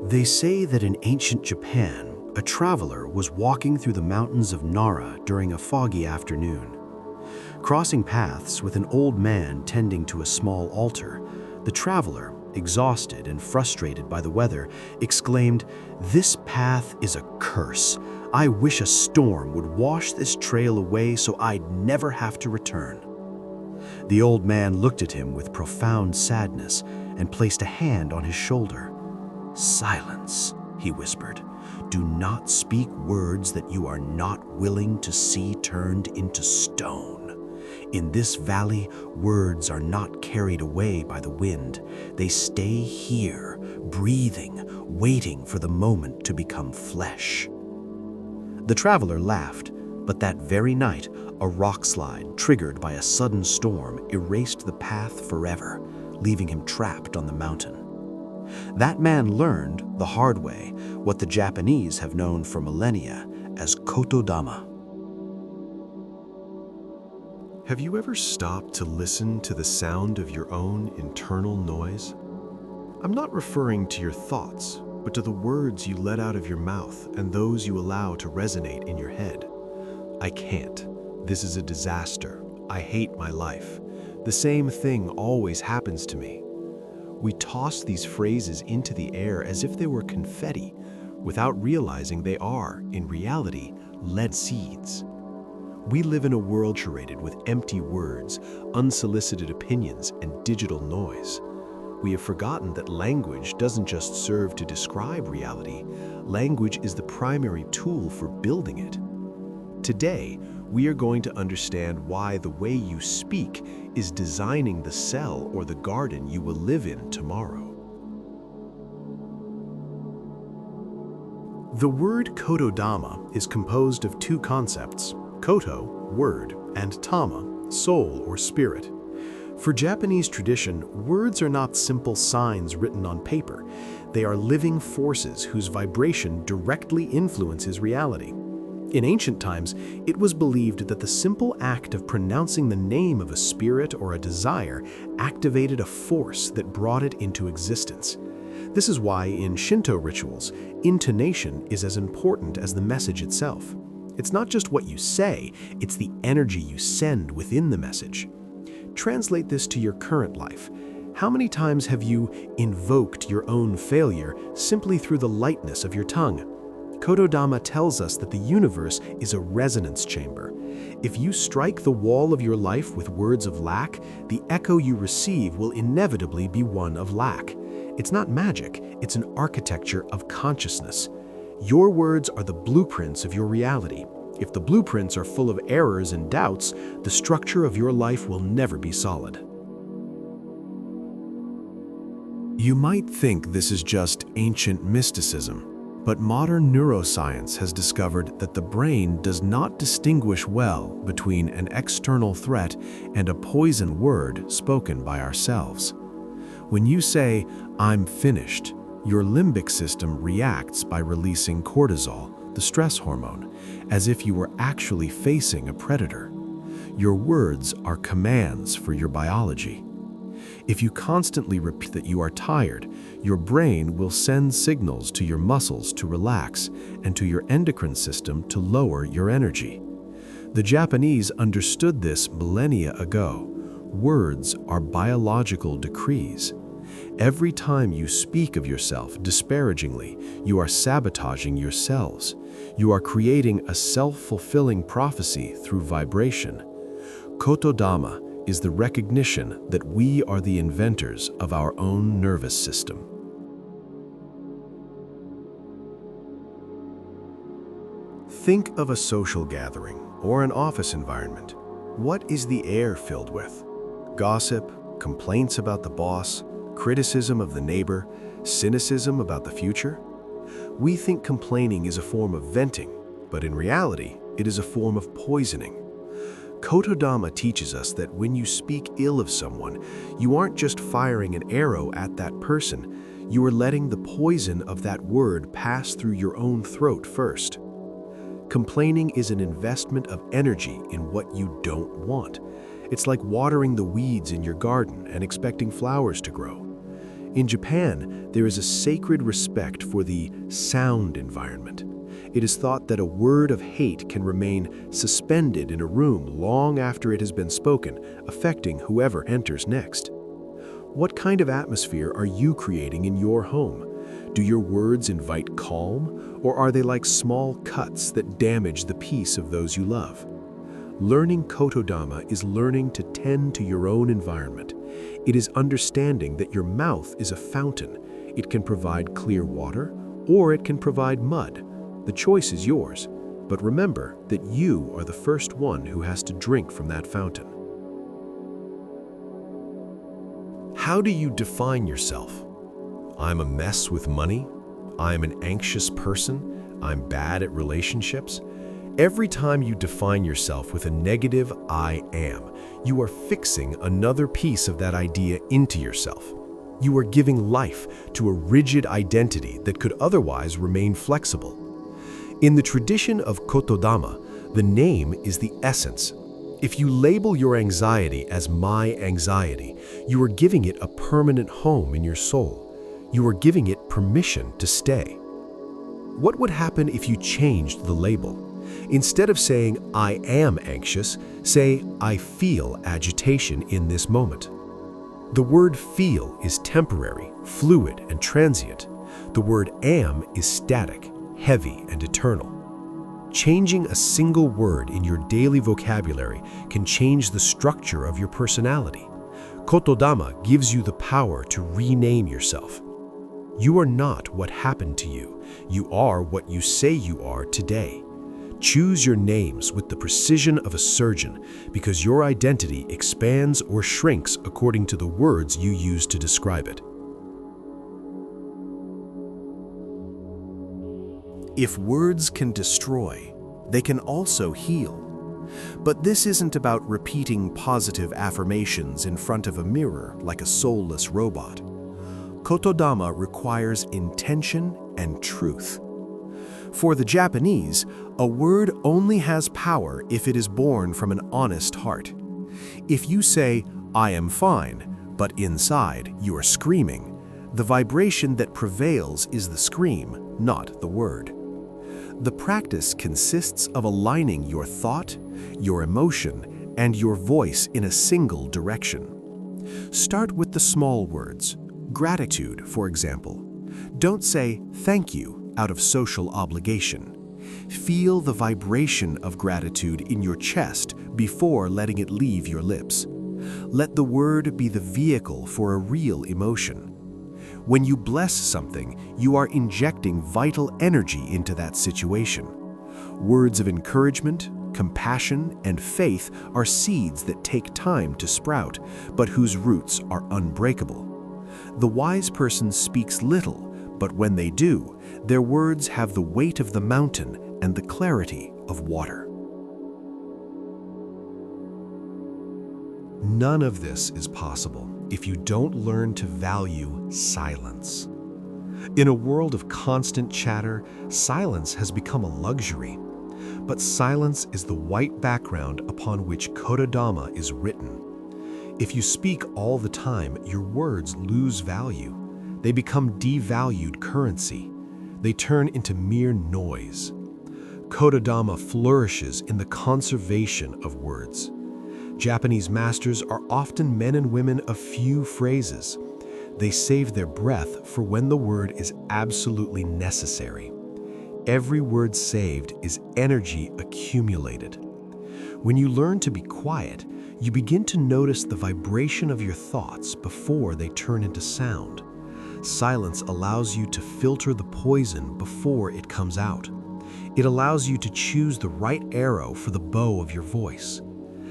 They say that in ancient Japan, a traveler was walking through the mountains of Nara during a foggy afternoon. Crossing paths with an old man tending to a small altar, the traveler, exhausted and frustrated by the weather, exclaimed, "This path is a curse. I wish a storm would wash this trail away so I'd never have to return." The old man looked at him with profound sadness and placed a hand on his shoulder. "Silence," he whispered. "Do not speak words that you are not willing to see turned into stone. In this valley, words are not carried away by the wind. They stay here, breathing, waiting for the moment to become flesh." The traveler laughed, but that very night, a rock slide triggered by a sudden storm erased the path forever, leaving him trapped on the mountain. That man learned, the hard way, what the Japanese have known for millennia as Kotodama. Have you ever stopped to listen to the sound of your own internal noise? I'm not referring to your thoughts, but to the words you let out of your mouth and those you allow to resonate in your head. I can't. This is a disaster. I hate my life. The same thing always happens to me. We toss these phrases into the air as if they were confetti, without realizing they are, in reality, lead seeds. We live in a world curated with empty words, unsolicited opinions, and digital noise. We have forgotten that language doesn't just serve to describe reality. Language is the primary tool for building it. Today, we are going to understand why the way you speak is designing the cell or the garden you will live in tomorrow. The word Kotodama is composed of two concepts: Koto, word, and Tama, soul or spirit. For Japanese tradition, words are not simple signs written on paper. They are living forces whose vibration directly influences reality. In ancient times, it was believed that the simple act of pronouncing the name of a spirit or a desire activated a force that brought it into existence. This is why in Shinto rituals, intonation is as important as the message itself. It's not just what you say, it's the energy you send within the message. Translate this to your current life. How many times have you invoked your own failure simply through the lightness of your tongue? Kotodama tells us that the universe is a resonance chamber. If you strike the wall of your life with words of lack, the echo you receive will inevitably be one of lack. It's not magic, it's an architecture of consciousness. Your words are the blueprints of your reality. If the blueprints are full of errors and doubts, the structure of your life will never be solid. You might think this is just ancient mysticism, but modern neuroscience has discovered that the brain does not distinguish well between an external threat and a poison word spoken by ourselves. When you say, "I'm finished," your limbic system reacts by releasing cortisol, the stress hormone, as if you were actually facing a predator. Your words are commands for your biology. If you constantly repeat that you are tired, your brain will send signals to your muscles to relax and to your endocrine system to lower your energy. The Japanese understood this millennia ago. Words are biological decrees. Every time you speak of yourself disparagingly, you are sabotaging your cells. You are creating a self-fulfilling prophecy through vibration. Kotodama is the recognition that we are the inventors of our own nervous system. Think of a social gathering or an office environment. What is the air filled with? Gossip, complaints about the boss, criticism of the neighbor, cynicism about the future? We think complaining is a form of venting, but in reality, it is a form of poisoning. Kotodama teaches us that when you speak ill of someone, you aren't just firing an arrow at that person, you are letting the poison of that word pass through your own throat first. Complaining is an investment of energy in what you don't want. It's like watering the weeds in your garden and expecting flowers to grow. In Japan, there is a sacred respect for the sound environment. It is thought that a word of hate can remain suspended in a room long after it has been spoken, affecting whoever enters next. What kind of atmosphere are you creating in your home? Do your words invite calm, or are they like small cuts that damage the peace of those you love? Learning Kotodama is learning to tend to your own environment. It is understanding that your mouth is a fountain. It can provide clear water, or it can provide mud. The choice is yours, but remember that you are the first one who has to drink from that fountain. How do you define yourself? I'm a mess with money. I'm an anxious person. I'm bad at relationships. Every time you define yourself with a negative I am, you are fixing another piece of that idea into yourself. You are giving life to a rigid identity that could otherwise remain flexible. In the tradition of Kotodama, the name is the essence. If you label your anxiety as my anxiety, you are giving it a permanent home in your soul. You are giving it permission to stay. What would happen if you changed the label? Instead of saying, I am anxious, say, I feel agitation in this moment. The word feel is temporary, fluid, and transient. The word am is static, heavy, and eternal. Changing a single word in your daily vocabulary can change the structure of your personality. Kotodama gives you the power to rename yourself. You are not what happened to you. You are what you say you are today. Choose your names with the precision of a surgeon because your identity expands or shrinks according to the words you use to describe it. If words can destroy, they can also heal. But this isn't about repeating positive affirmations in front of a mirror like a soulless robot. Kotodama requires intention and truth. For the Japanese, a word only has power if it is born from an honest heart. If you say, I am fine, but inside you are screaming, the vibration that prevails is the scream, not the word. The practice consists of aligning your thought, your emotion, and your voice in a single direction. Start with the small words. Gratitude, for example. Don't say thank you out of social obligation. Feel the vibration of gratitude in your chest before letting it leave your lips. Let the word be the vehicle for a real emotion. When you bless something, you are injecting vital energy into that situation. Words of encouragement, compassion, and faith are seeds that take time to sprout, but whose roots are unbreakable. The wise person speaks little, but when they do, their words have the weight of the mountain and the clarity of water. None of this is possible if you don't learn to value silence. In a world of constant chatter, silence has become a luxury. But silence is the white background upon which Kotodama is written. If you speak all the time, your words lose value. They become devalued currency. They turn into mere noise. Kotodama flourishes in the conservation of words. Japanese masters are often men and women of few phrases. They save their breath for when the word is absolutely necessary. Every word saved is energy accumulated. When you learn to be quiet, you begin to notice the vibration of your thoughts before they turn into sound. Silence allows you to filter the poison before it comes out. It allows you to choose the right arrow for the bow of your voice.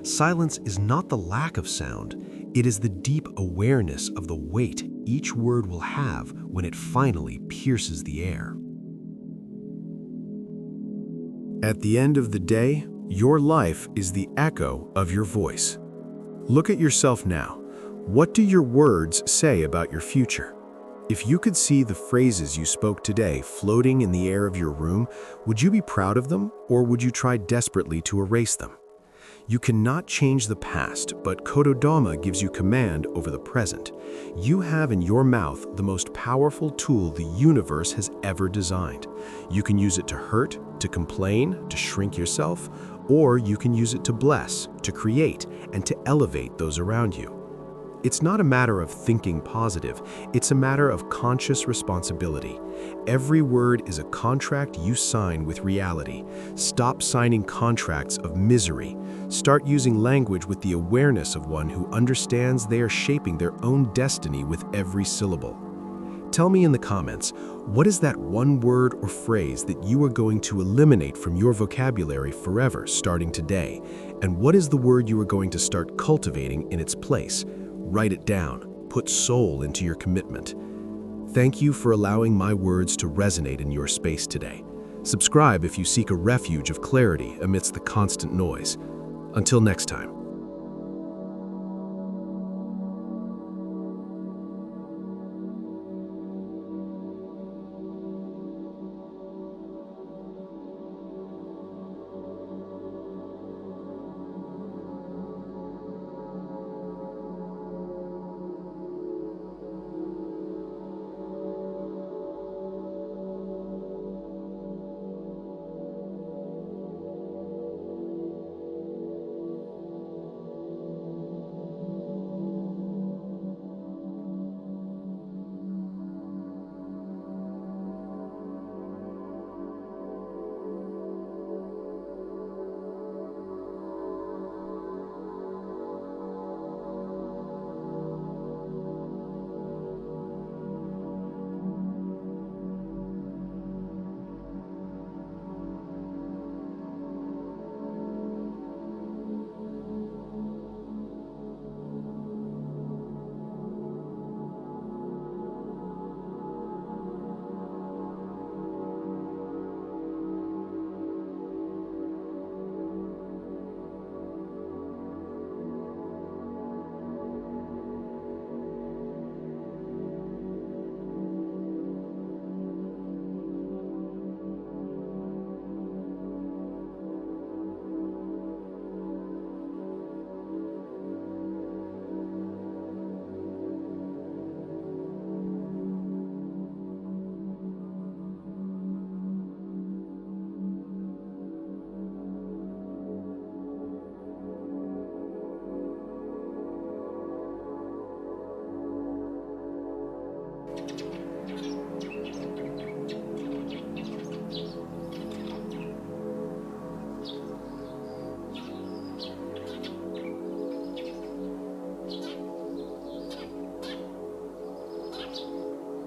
Silence is not the lack of sound, it is the deep awareness of the weight each word will have when it finally pierces the air. At the end of the day, your life is the echo of your voice. Look at yourself now. What do your words say about your future? If you could see the phrases you spoke today floating in the air of your room, would you be proud of them, or would you try desperately to erase them? You cannot change the past, but Kotodama gives you command over the present. You have in your mouth the most powerful tool the universe has ever designed. You can use it to hurt, to complain, to shrink yourself, or you can use it to bless, to create, and to elevate those around you. It's not a matter of thinking positive, it's a matter of conscious responsibility. Every word is a contract you sign with reality. Stop signing contracts of misery. Start using language with the awareness of one who understands they are shaping their own destiny with every syllable. Tell me in the comments, what is that one word or phrase that you are going to eliminate from your vocabulary forever starting today? And what is the word you are going to start cultivating in its place? Write it down. Put soul into your commitment. Thank you for allowing my words to resonate in your space today. Subscribe if you seek a refuge of clarity amidst the constant noise. Until next time.